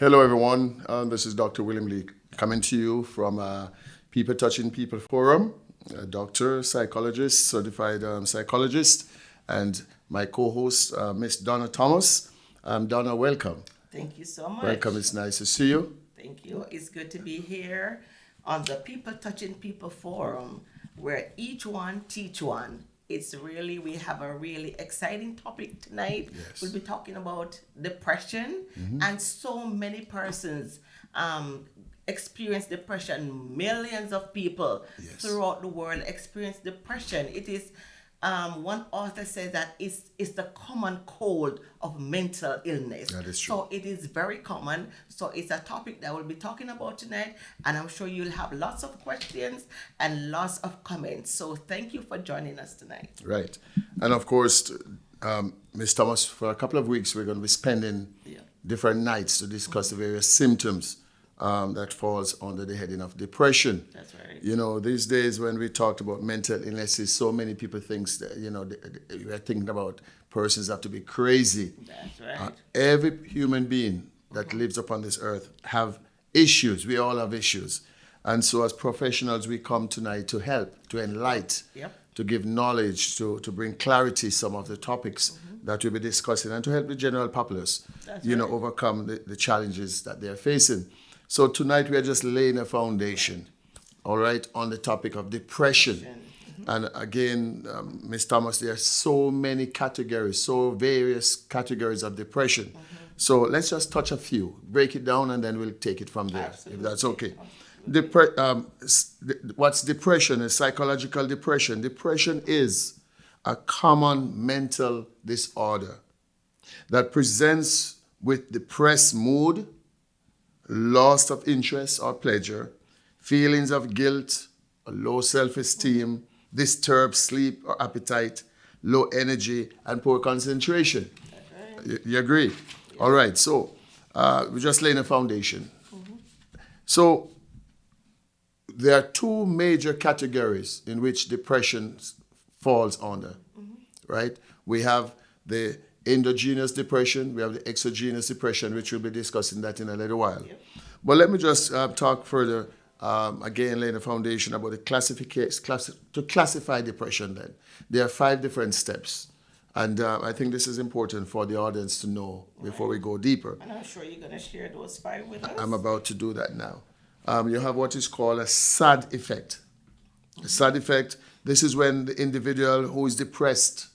Hello, everyone. This is Dr. William Lee coming to you from People Touching People Forum, a doctor, psychologist, certified psychologist, and my co-host, Miss Donna Thomas. Donna, welcome. Thank you so much. Welcome. It's nice to see you. Thank you. It's good to be here on the People Touching People Forum, where each one teach one. We have a really exciting topic tonight. Yes. We'll be talking about depression, and so many persons experience depression. Millions of people Yes. throughout the world experience depression. It is one author says that it's the common cold of mental illness. That is true. So it is very common. So it's a topic that we'll be talking about tonight, and I'm sure you'll have lots of questions and lots of comments. So thank you for joining us tonight. Right. And of course, Miss Thomas, for a couple of weeks, we're going to be spending different nights to discuss the various symptoms that falls under the heading of depression. That's right. You know, these days when we talked about mental illnesses, so many people think that, we're thinking about persons have to be crazy. That's right. Every human being that lives upon this earth have issues. We all have issues. And so as professionals, we come tonight to help, to enlighten, to give knowledge, to bring clarity some of the topics that we'll be discussing, and to help the general populace, overcome the challenges that they're facing. So tonight we are just laying a foundation, all right, on the topic of depression. And again, Ms. Thomas, there are so many categories, so various categories of depression. So let's just touch a few, break it down, and then we'll take it from there, if that's okay. What's depression? Is psychological depression. Depression is a common mental disorder that presents with depressed mood, loss of interest or pleasure, feelings of guilt, low self-esteem, disturbed sleep or appetite, low energy, and poor concentration. You agree? Yeah. All right, so we're just laying a foundation. So there are two major categories in which depression falls under, right? We have the endogenous depression, we have the exogenous depression, which we'll be discussing that in a little while. But let me just talk further, again, laying a foundation about the to classify depression then. There are 5 different steps. And I think this is important for the audience to know before we go deeper. And I'm sure you're going to share those 5 with us. I'm about to do that now. You have what is called a sad effect. A sad effect, this is when the individual who is depressed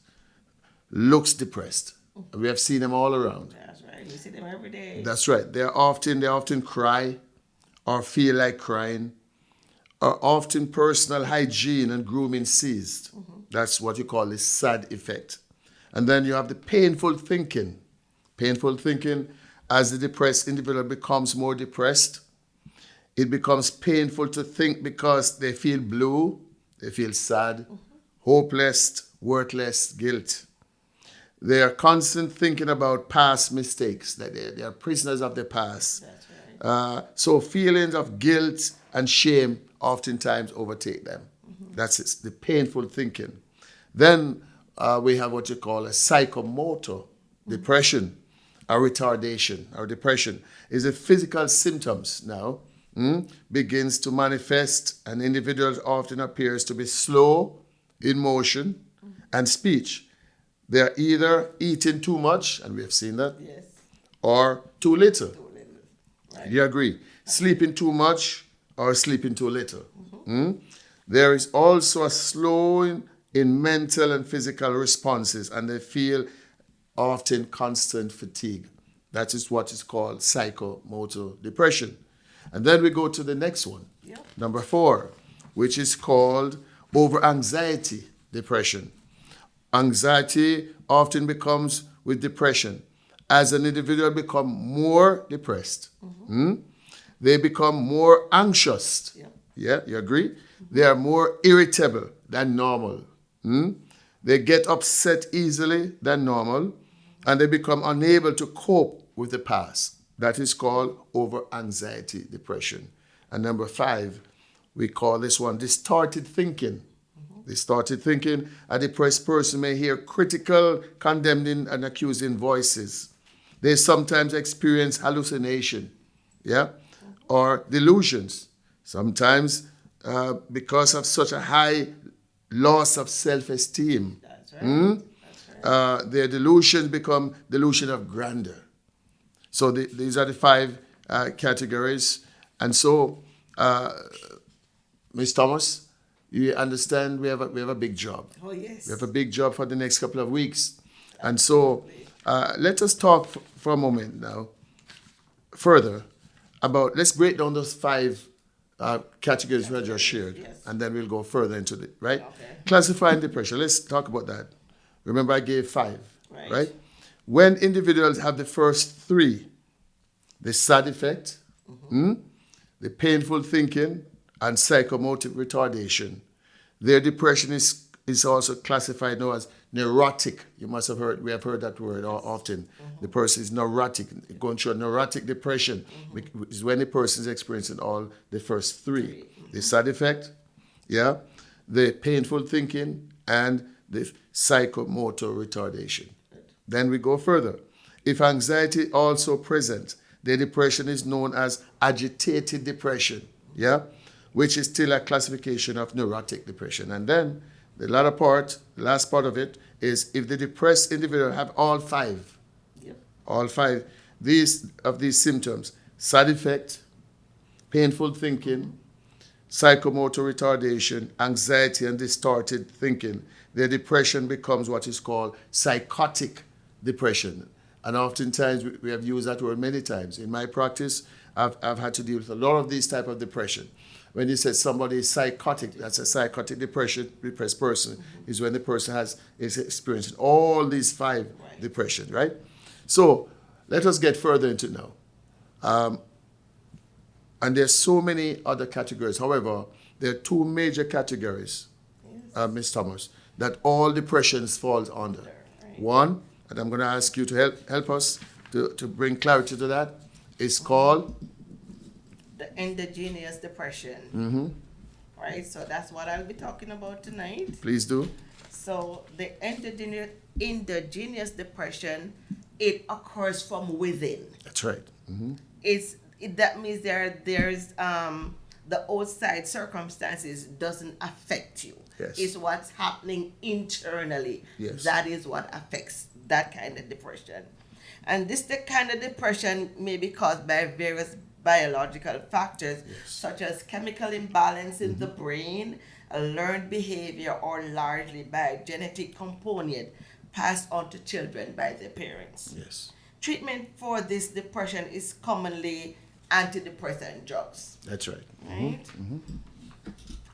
looks depressed. We have seen them all around. That's right. We see them every day. That's right. They often cry or feel like crying, or often personal hygiene and grooming ceased. That's what you call the sad effect. And then you have the painful thinking. Painful thinking, as the depressed individual becomes more depressed, it becomes painful to think because they feel blue, they feel sad, hopeless, worthless, guilt. They are constant thinking about past mistakes, that they are prisoners of the past. That's right. So feelings of guilt and shame oftentimes overtake them. That's it, the painful thinking. Then we have what you call a psychomotor depression, a retardation, or depression. Is the physical symptoms now begins to manifest, and individuals often appears to be slow in motion and speech. They are either eating too much, and we have seen that, or too little. Right. You agree? Sleeping too much or sleeping too little. There is also a slowing in mental and physical responses, and they feel often constant fatigue. That is what is called psychomotor depression. And then we go to the next one, number 4, which is called over-anxiety depression. Anxiety often becomes with depression. As an individual becomes more depressed, they become more anxious. Yeah, you agree? They are more irritable than normal. They get upset easily than normal, and they become unable to cope with the past. That is called over-anxiety depression. And number 5, we call this one distorted thinking. Distorted thinking, a depressed person may hear critical, condemning, and accusing voices. They sometimes experience hallucination. yeah, or delusions. Sometimes because of such a high loss of self-esteem, That's right. That's right. their delusions become delusion of grandeur. So these are the five categories. And so, Ms. Thomas, you understand we have a big job. Oh, yes. We have a big job for the next couple of weeks. And so Absolutely. let us talk for a moment now further about, let's break down those five categories we have just shared, Yes. and then we'll go further into the, right? Okay. Classifying depression. Let's talk about that. Remember, I gave five, Right. right? When individuals have the first three, the side effect, the painful thinking, and psychomotor retardation, their depression is also classified now as neurotic. You must have heard, we have heard that word often. The person is neurotic, going through a neurotic depression, which is when the person is experiencing all the first three. The side effect, yeah, the painful thinking, and the psychomotor retardation. Then we go further. If anxiety also present, the depression is known as agitated depression, yeah, which is still a classification of neurotic depression. And then the latter part, the last part of it, is if the depressed individual have all five, Yep. all five these symptoms: side effect, painful thinking, psychomotor retardation, anxiety, and distorted thinking, their depression becomes what is called psychotic depression. And oftentimes we have used that word many times. In my practice, I've had to deal with a lot of these type of depression. When you say somebody is psychotic, that's a psychotic depressed person, is when the person is experiencing all these five Right. depression, right? So let us get further into it now. And there's so many other categories. However, there are two major categories, Ms. Thomas, that all depressions falls under. Right. One, and I'm going to ask you to help us to bring clarity to that, is called The endogenous depression. Right. So that's what I'll be talking about tonight. please do. So the endogenous depression, it occurs from within. That's right. That means there's the outside circumstances doesn't affect you. Yes. It's what's happening internally. Yes. That is what affects that kind of depression. And this the kind of depression may be caused by various biological factors, such as chemical imbalance in the brain, a learned behavior, or largely by a genetic component passed on to children by their parents. Yes. Treatment for this depression is commonly antidepressant drugs, That's right. right?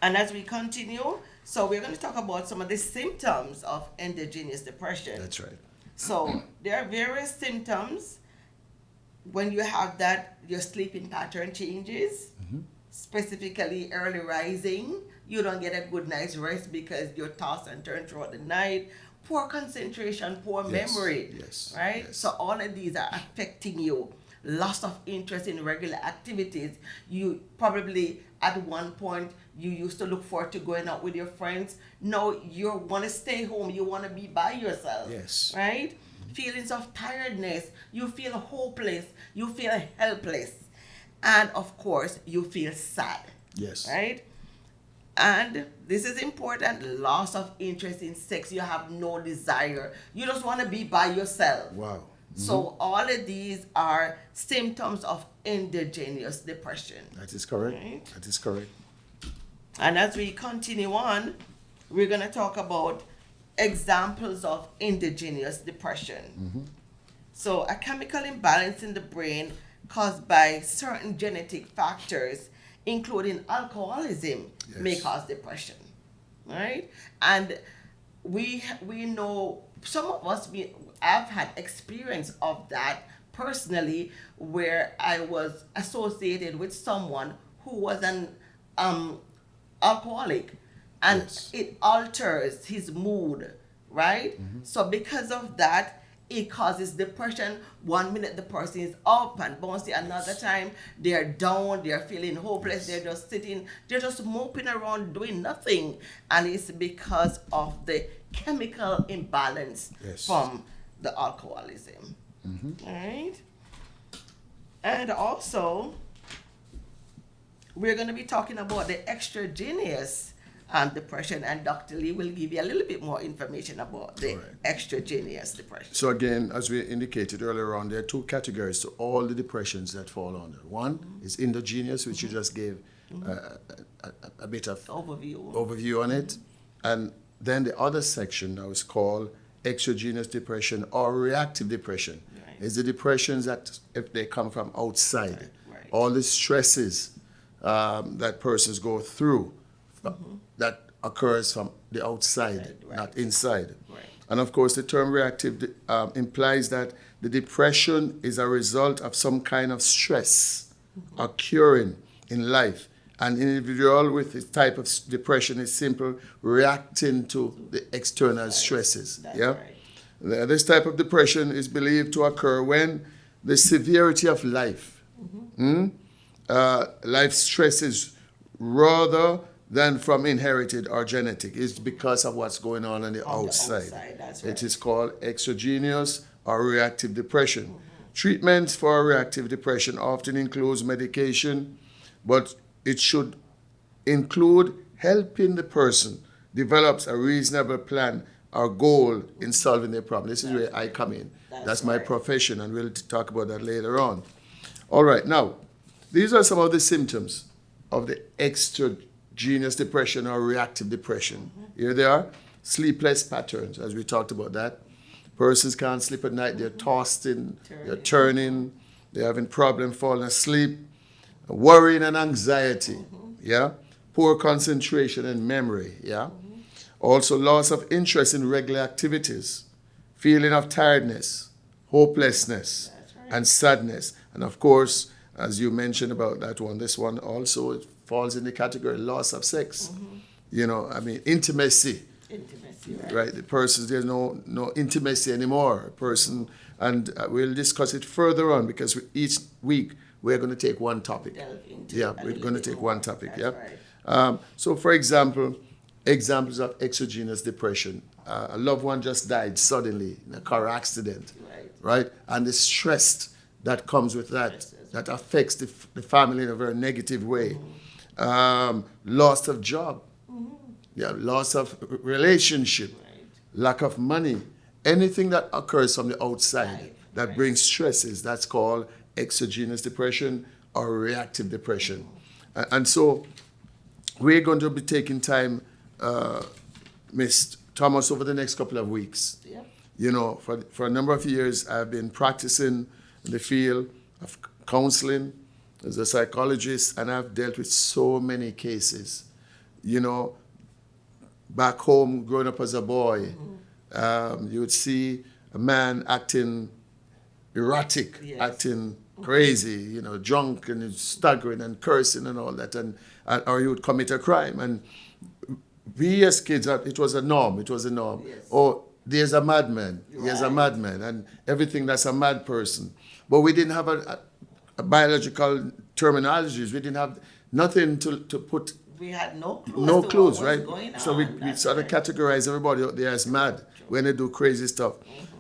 And as we continue, so we're going to talk about some of the symptoms of endogenous depression. That's right. So there are various symptoms. When you have that, your sleeping pattern changes, specifically early rising. You don't get a good night's rest because you're tossed and turned throughout the night. Poor concentration, poor Yes, memory, yes, right? yes. So all of these are affecting you. Loss of interest in regular activities. You probably at one point you used to look forward to going out with your friends. Now you want to stay home. You want to be by yourself. Yes. Right? Feelings of tiredness. You feel hopeless. You feel helpless, and of course you feel sad. Yes. Right? And this is important, loss of interest in sex. You have no desire. You just want to be by yourself. Wow. So all of these are symptoms of endogenous depression. That is correct. Right. That is correct. And as we continue on, we're going to talk about examples of endogenous depression. So a chemical imbalance in the brain caused by certain genetic factors, including alcoholism, may Yes. cause depression, right? And we know some of us, I've had experience of that personally, where I was associated with someone who was an alcoholic, and Yes. it alters his mood, right? So because of that, it causes depression. One minute the person is up and bouncy, another time they're down, they're feeling hopeless, they're just sitting, they're just moping around doing nothing. And it's because of the chemical imbalance Yes. from the alcoholism. All right? And also, we're going to be talking about the exogenous depression, and Dr. Lee will give you a little bit more information about the exogenous depression. So again, as we indicated earlier on, there are two categories to all the depressions that fall under. One is endogenous, which you just gave a bit of overview on it. And then the other section now is called exogenous depression or reactive depression. Right. It's the depressions that if they come from outside. Right. All the stresses that persons go through that occurs from the outside, Right. not inside. Right. And of course, the term reactive implies that the depression is a result of some kind of stress occurring in life. An individual with this type of depression is simply reacting to the external stresses. That's yeah. right. This type of depression is believed to occur when the severity of life, life stresses, rather than from inherited or genetic, is because of what's going on the outside. That's right. It is called exogenous or reactive depression. Treatments for reactive depression often includes medication, but it should include helping the person develops a reasonable plan or goal in solving their problem. This is where I come in. That's my profession, and we'll talk about that later on. All right, now, these are some of the symptoms of the exogenous depression or reactive depression. Here they are. Sleepless patterns, as we talked about that. Persons can't sleep at night. They're tossing, they're turning, they're having problems falling asleep. Worrying and anxiety, yeah. Poor concentration and memory, yeah. Also loss of interest in regular activities, feeling of tiredness, hopelessness, and sadness. And of course, as you mentioned about that one, this one also it falls in the category loss of sex. You know, I mean, intimacy. Right. The person, there's no intimacy anymore. A person, and we'll discuss it further on because each week we're going to take one topic. Yeah, we're going to take one topic. Yeah. Right. So, for example, examples of exogenous depression. A loved one just died suddenly in a car accident, right? And the stress that comes with that affects the family in a very negative way. Loss of job, loss of relationship, lack of money, anything that occurs from the outside that brings stresses, that's called exogenous depression or reactive depression. And so we're going to be taking time, Miss Thomas, over the next couple of weeks. You know, for a number of years, I've been practicing in the field of counseling as a psychologist, and I've dealt with so many cases. You know, back home, growing up as a boy, you would see a man acting erratic, acting crazy, you know, drunk and staggering and cursing and all that, and or he would commit a crime. And we as kids, it was a norm. Oh, there's a madman. There's a madman, and everything that's a mad person. But we didn't have a biological terminologies. We didn't have nothing to put. We had no clues, right? So we sort of categorize everybody out there as mad when they do crazy stuff.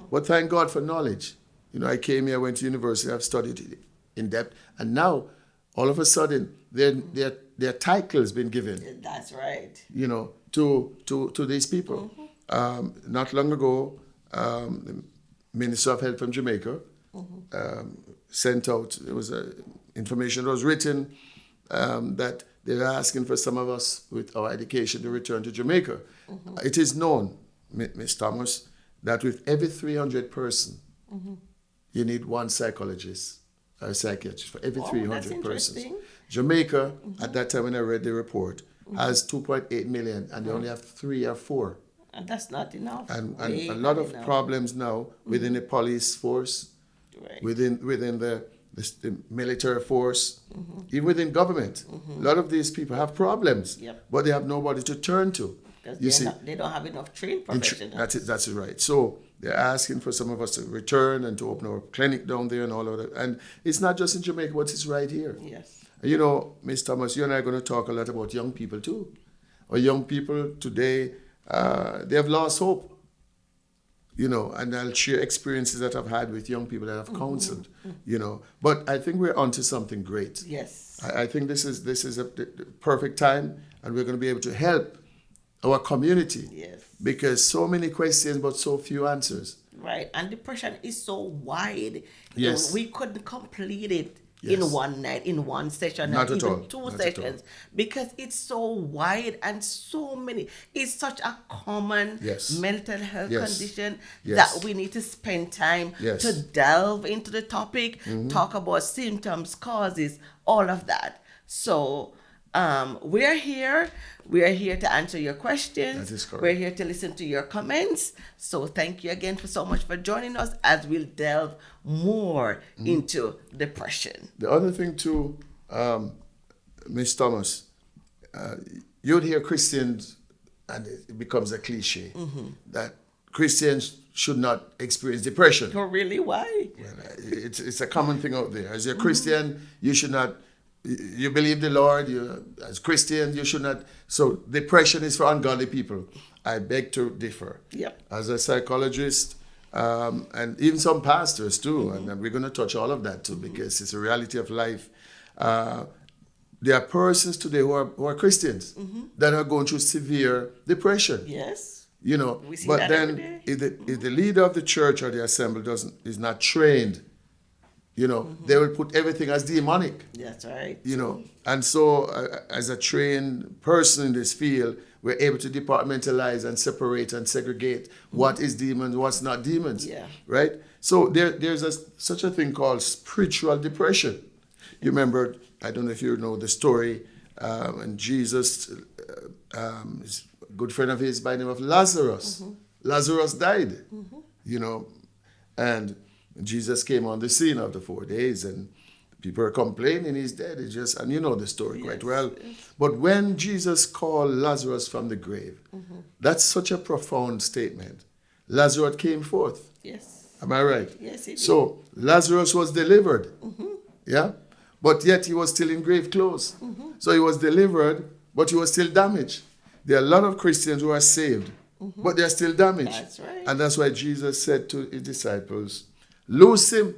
But thank God for knowledge. You know, I came here, went to university, I've studied in depth, and now all of a sudden their titles been given. That's right. You know, to these people. Not long ago, the Minister of Health from Jamaica sent out, there was information that was written that they're asking for some of us with our education to return to Jamaica. It is known, Ms. Thomas, that with every 300 person, you need one psychologist or psychiatrist for every 300 persons. Jamaica, at that time when I read the report, has 2.8 million, and they only have 3 or 4. And that's not enough. And a lot of problems now within the police force, within the military force, even within government. A lot of these people have problems, but they have nobody to turn to. You see, they don't have enough trained professionals. That's right. So they're asking for some of us to return and to open our clinic down there and all of that. And it's not just in Jamaica, but it's right here. Yes. You know, Ms. Thomas, you and I are going to talk a lot about young people too. Our young people today, they have lost hope. you know, and I'll share experiences that I've had with young people that I've counseled, you know. But I think we're onto something great. Yes. I think this is the perfect time, and we're going to be able to help our community. Yes. Because so many questions, but so few answers. Right. And depression is so wide. Yes. We couldn't complete it Yes. in one night, in one session, Not and at even all. two Not at sessions, because it's so wide and so many. It's such a common Yes. mental health Yes. condition Yes. that we need to spend time Yes. to delve into the topic, talk about symptoms, causes, all of that. So we're here. We are here to answer your questions. That is correct. We're here to listen to your comments. So thank you again for so much for joining us as we'll delve more into depression. The other thing too, Miss Thomas, you'd hear Christians, and it becomes a cliche, that Christians should not experience depression. Oh, really? Why? It's a common thing out there. As a Christian, you should not. You believe the Lord. As Christians, you should not. So depression is for ungodly people. I beg to differ. Yep. As a psychologist, and even some pastors too, and we're going to touch all of that too, because it's a reality of life. There are persons today who are Christians that are going through severe depression. Yes. You know, We see but that then every day. if the leader of the church or the assembly is not trained, you know, they will put everything as demonic. That's right. You know, and so as a trained person in this field, we're able to departmentalize and separate and segregate what is demons, what's not demons. Yeah. Right. So there's such a thing called spiritual depression. You remember? I don't know if you know the story. And Jesus, is a good friend of his by the name of Lazarus. Lazarus died. You know, and Jesus came on the scene after 4 days, and people are complaining he's dead. It's just, and you know the story quite well. Yes. But when Jesus called Lazarus from the grave, that's such a profound statement. Lazarus came forth. Yes. Am I right? Yes, it So Lazarus was delivered. Yeah? But yet he was still in grave clothes. So he was delivered, but he was still damaged. There are a lot of Christians who are saved, but they're still damaged. That's right. And that's why Jesus said to his disciples, loose him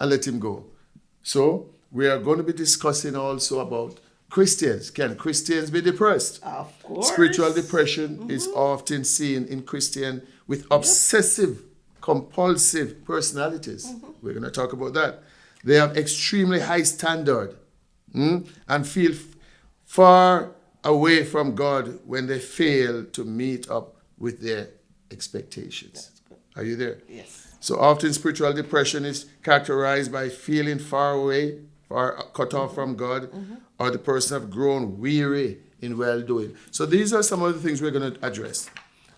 and let him go. So we are going to be discussing also about Christians. Can Christians be depressed? Of course. Spiritual depression is often seen in Christians with obsessive, compulsive personalities. We're going to talk about that. They have extremely high standard and feel far away from God when they fail to meet up with their expectations. Are you there? Yes. So often spiritual depression is characterized by feeling far away, far cut off from God, or the person have grown weary in well-doing. So these are some of the things we're going to address.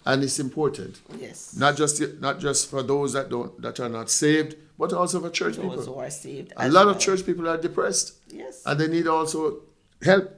And it's important. Yes. Not just for those that are not saved, but also for church Those people. who are saved. A as lot well. of church people are depressed. Yes. And they need also help.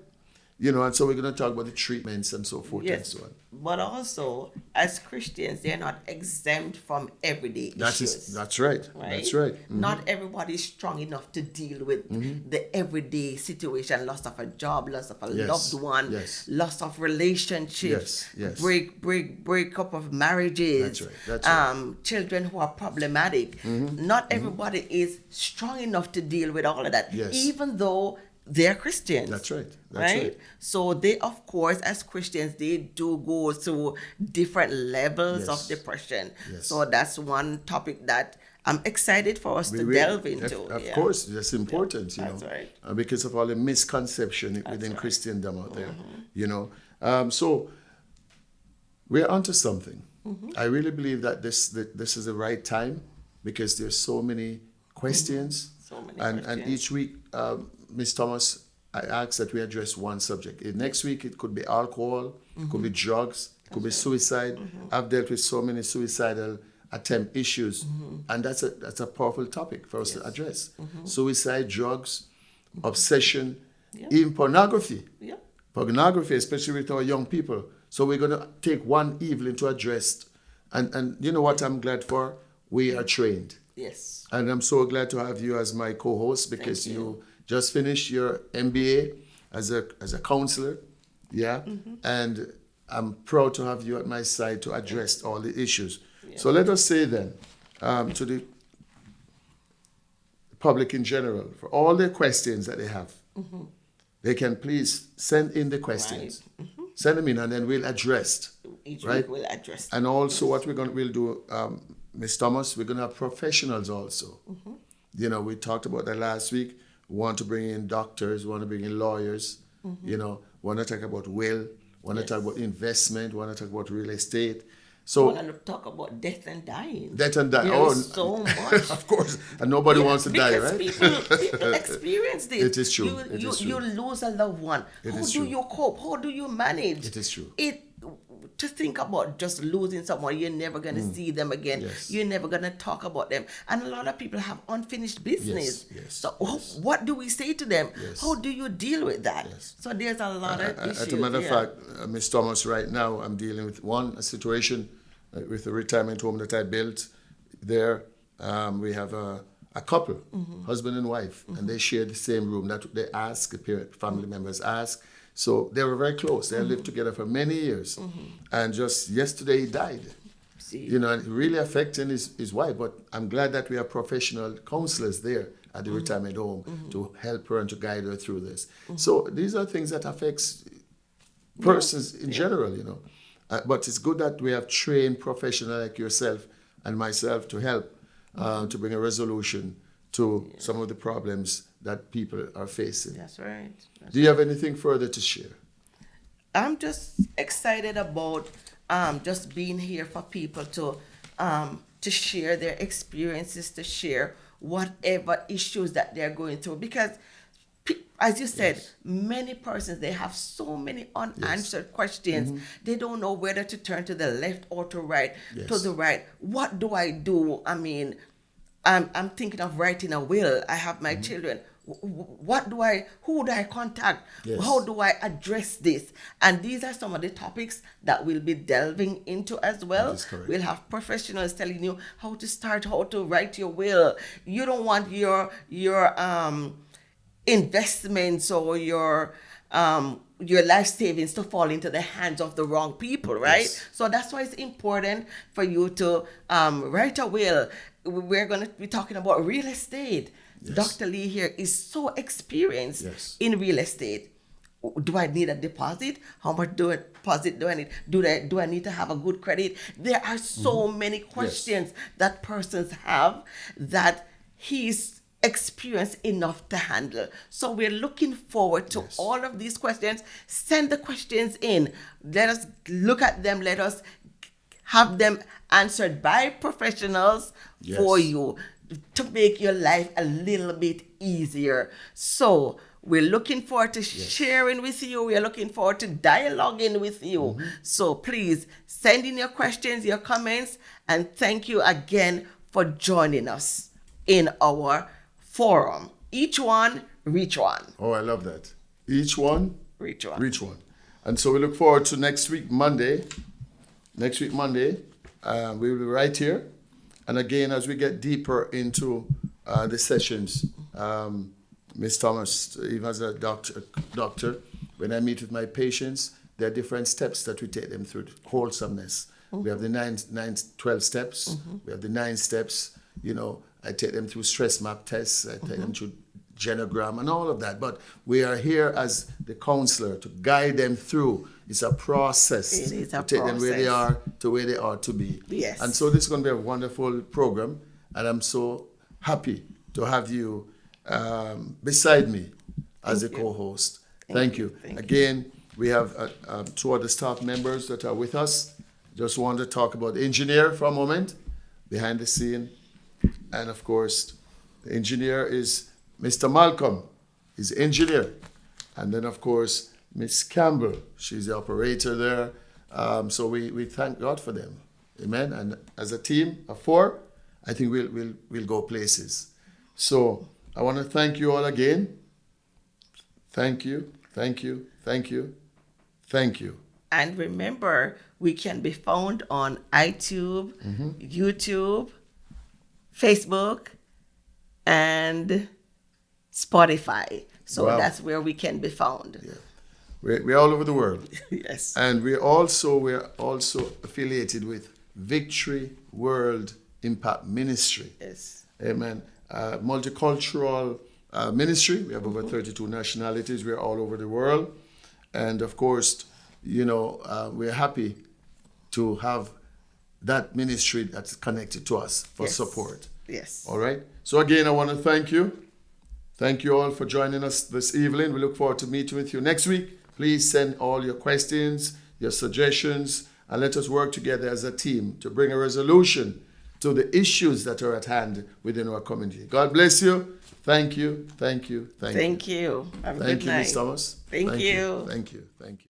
You know, and so we're going to talk about the treatments and so forth and Yes. so on. But also, as Christians, they're not exempt from everyday issues. That's right. Right? That's right. Not everybody is strong enough to deal with the everyday situation, loss of a job, loss of a Yes. loved one, Yes. loss of relationships, Yes. breakup of marriages, That's right. That's right. children who are problematic. Not everybody is strong enough to deal with all of that, Yes. even though they're Christians. That's right. That's right. So they, of course, as Christians, they do go through different levels Yes. of depression. Yes. So that's one topic that I'm excited for us to We delve will. into. Of course, that's important, That's you know, right. because of all the misconception within right. Christendom out there, you know. So we're onto something. I really believe that this is the right time because there's so many questions, So many and questions. each week, Ms. Thomas, I ask that we address one subject. Next week it could be alcohol, it could be drugs, it could be suicide. I've dealt with so many suicidal attempt issues, and that's a powerful topic for us to address. Suicide, drugs, obsession, even pornography. Yeah. Pornography, especially with our young people. So we're going to take one evil into address. And you know what I'm glad for? We are trained. Yes. And I'm so glad to have you as my co-host because Thank you just finished your MBA as a counselor. Yeah. And I'm proud to have you at my side to address all the issues. So let us say then to the public in general, for all their questions that they have, they can please send in the questions. Right. Send them in, and then we'll address. Each Right? week we'll address. And also, what we'll do, Ms. Thomas, we're going to have professionals also. You know, we talked about that last week. We want to bring in doctors, we want to bring in lawyers, you know, want to talk about will, want to talk about investment, want to talk about real estate. So, I want to talk about death and dying. death and dying. There is so much. Of course. And nobody wants to die, right? People experience this. It is true. You lose a loved one. How do you cope? How do you manage? It is true. To think about just losing someone, you're never going to see them again. Yes. You're never going to talk about them. And a lot of people have unfinished business. So what do we say to them? Yes. How do you deal with that? Yes. So there's a lot of issues. As a matter of fact, Ms. Thomas, right now, I'm dealing with a situation with a retirement home that I built there. We have a couple, husband and wife, and they share the same room. That they ask, family members ask. So they were very close. They lived together for many years. And just yesterday he died. You know, and really affecting his wife. But I'm glad that we have professional counselors there at the retirement home to help her and to guide her through this. So these are things that affects persons in general, you know. But it's good that we have trained professionals like yourself and myself to help to bring a resolution to some of the problems that people are facing. That's right. Do you have anything further to share? I'm just excited about just being here for people to share their experiences, to share whatever issues that they're going through. Because, as you said, many persons, they have so many unanswered questions. They don't know whether to turn to the left or to right. To the right. What do I do? I mean, I'm thinking of writing a will. I have my children. Who do I contact? How do I address this? And these are some of the topics that we'll be delving into as well. We'll have professionals telling you how to start, how to write your will. You don't want your investments or your life savings to fall into the hands of the wrong people, right? So that's why it's important for you to write a will. We're going to be talking about real estate. Dr. Lee here is so experienced in real estate. Do I need a deposit? How much deposit do I need? Do I need to have a good credit? There are so many questions that persons have that he's experienced enough to handle. So we're looking forward to all of these questions. Send the questions in. Let us look at them. Let us have them answered by professionals for you to make your life a little bit easier. So we're looking forward to sharing with you. We're looking forward to dialoguing with you. So please send in your questions, your comments, and thank you again for joining us in our forum. Each one, reach one. Oh, I love that. Each one, reach one. Reach one. And so we look forward to next week, Monday. We will be right here. And again, as we get deeper into the sessions, Ms. Thomas, even as a doctor, when I meet with my patients, there are different steps that we take them through wholesomeness. We have the 12 steps. We have the 9 steps. You know, I take them through stress map tests. I take them through genogram and all of that. But we are here as the counselor to guide them through. It's a process. It is a to take them where they are to where they are to be. Yes. And so this is going to be a wonderful program. And I'm so happy to have you beside me as a co-host. Thank you. Again, we have 2 other staff members that are with us. Just want to talk about the engineer for a moment, behind the scene. And of course, the engineer is Mr. Malcolm. He's the engineer. And then, of course, Miss Campbell. She's the operator there. So we thank God for them. Amen. And as a team of 4, I think we'll go places. So I want to thank you all again. Thank you. Thank you. Thank you. Thank you. And remember, we can be found on iTunes, YouTube, Facebook, and Spotify. So that's where we can be found. Yeah. We're all over the world. Yes. And we're also affiliated with Victory World Impact Ministry. Yes. Amen. Multicultural ministry. We have over 32 nationalities. We're all over the world. And of course, we're happy to have that ministry that's connected to us for support. Yes. All right. So again, I want to thank you. Thank you all for joining us this evening. We look forward to meeting with you next week. Please send all your questions, your suggestions, and let us work together as a team to bring a resolution to the issues that are at hand within our community. God bless you. Thank you. Thank you. Thank you. Thank you. Have a Thank good you, night. Ms. Thomas. Thank you. Thank you. Thank you.